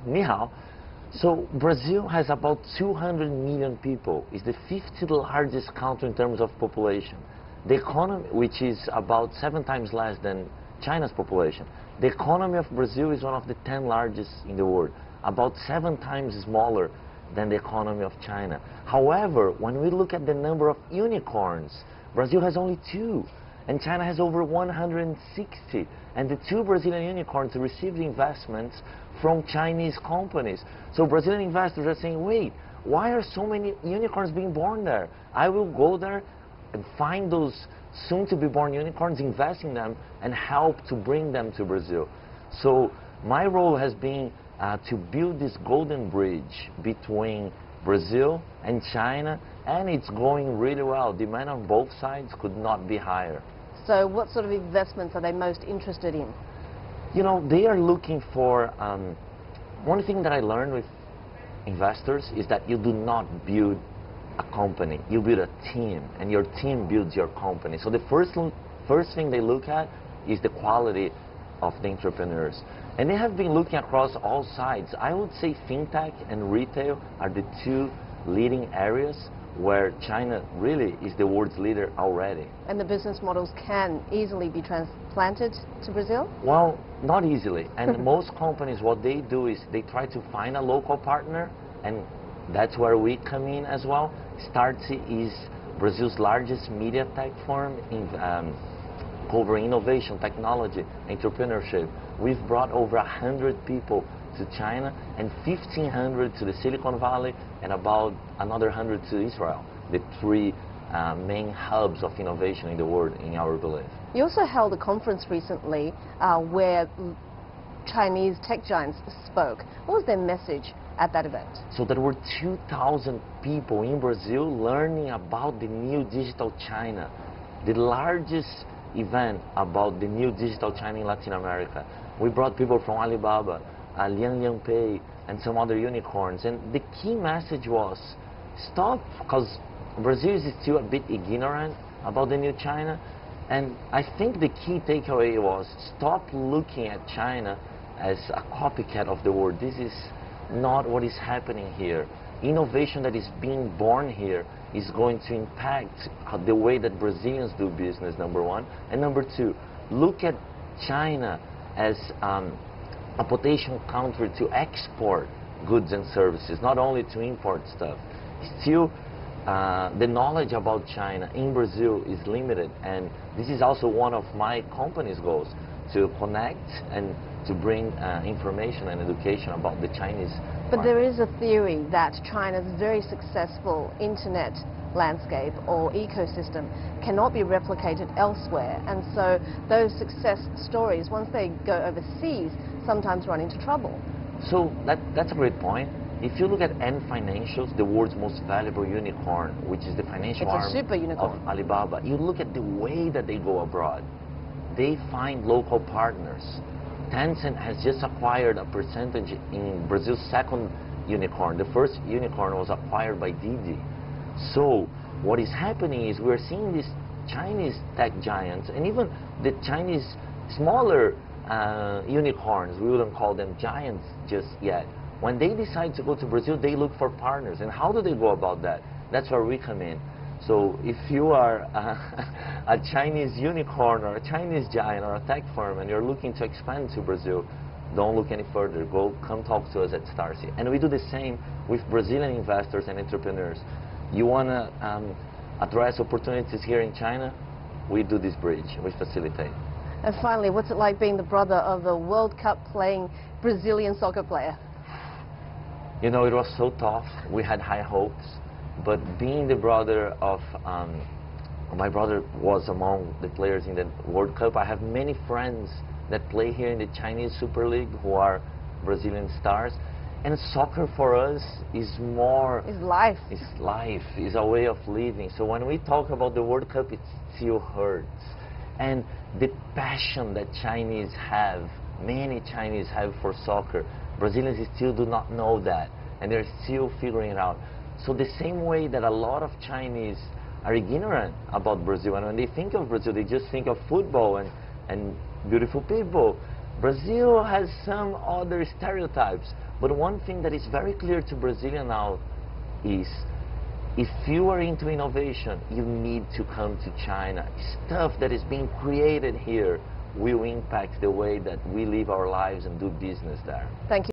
Ni hao. So Brazil has about 200 million people. It's the 50th largest country in terms of population. The economy, which is about 7 times less than China's population. The economy of Brazil is one of the 10 largest in the world, about 7 times smaller than the economy of China. However, when we look at the number of unicorns, Brazil has only 2, and China has over 160. And the 2 Brazilian unicorns received investments from Chinese companies. So Brazilian investors are saying, wait, why are so many unicorns being born there? I will go there and find those soon-to-be-born unicorns, invest in them, and help to bring them to Brazil. So my role has been to build this golden bridge between Brazil and China, and it's going really well. Demand on both sides could not be higher. So what sort of investments are they most interested in? You know, they are looking for, one thing that I learned with investors is that you do not build a company, you build a team, and your team builds your company. So the first thing they look at is the quality of the entrepreneurs. And they have been looking across all sides. I would say fintech and retail are the 2 leading areas where China really is the world's leader already. And the business models can easily be transplanted to Brazil? Well, not easily. And most companies, what they do is they try to find a local partner, and that's where we come in as well. StartSe is Brazil's largest media tech firm in covering innovation, technology, entrepreneurship. We've brought over 100 people to China and 1,500 to the Silicon Valley and about another 100 to Israel, the 3 main hubs of innovation in the world, in our belief. You also held a conference recently where Chinese tech giants spoke. What was their message at that event? So there were 2,000 people in Brazil learning about the new digital China, the largest event about the new digital China in Latin America. We brought people from Alibaba, Liang Pay, and some other unicorns. And the key message was, stop, because Brazil is still a bit ignorant about the new China. And I think the key takeaway was, stop looking at China as a copycat of the world. This is not what is happening here. Innovation that is being born here is going to impact the way that Brazilians do business, number 1. And number 2, look at China as a potential country to export goods and services, not only to import stuff. Still, the knowledge about China in Brazil is limited, and this is also one of my company's goals, to connect and to bring information and education about the Chinese But market. there is a theory that China's very successful internet landscape or ecosystem cannot be replicated elsewhere, and so those success stories, once they go overseas, sometimes run into trouble. So that's a great point. If you look at Ant Financials, the world's most valuable unicorn, which is the financial arm super unicorn of Alibaba, you look at the way that they go abroad. They find local partners. Tencent has just acquired a percentage in Brazil's 2nd unicorn. The first unicorn was acquired by Didi. So what is happening is we're seeing these Chinese tech giants, and even the Chinese smaller unicorns, we wouldn't call them giants just yet. When they decide to go to Brazil, they look for partners. And how do they go about that? That's where we come in. So if you are a Chinese unicorn or a Chinese giant or a tech firm and you're looking to expand to Brazil, don't look any further. Come talk to us at StartSe. And we do the same with Brazilian investors and entrepreneurs. You want to address opportunities here in China? We do this bridge. We facilitate. And finally, what's it like being the brother of a World Cup playing Brazilian soccer player? You know, it was so tough. We had high hopes. But being the brother of, my brother was among the players in the World Cup. I have many friends that play here in the Chinese Super League who are Brazilian stars. And soccer for us is more... It's life. It's life. It's a way of living. So when we talk about the World Cup, it still hurts. And the passion that Chinese have, many Chinese have for soccer, Brazilians still do not know that. And they're still figuring it out. So the same way that a lot of Chinese are ignorant about Brazil, and when they think of Brazil, they just think of football and beautiful people. Brazil has some other stereotypes. But one thing that is very clear to Brazilians now is, if you are into innovation, you need to come to China. Stuff that is being created here will impact the way that we live our lives and do business there. Thank you.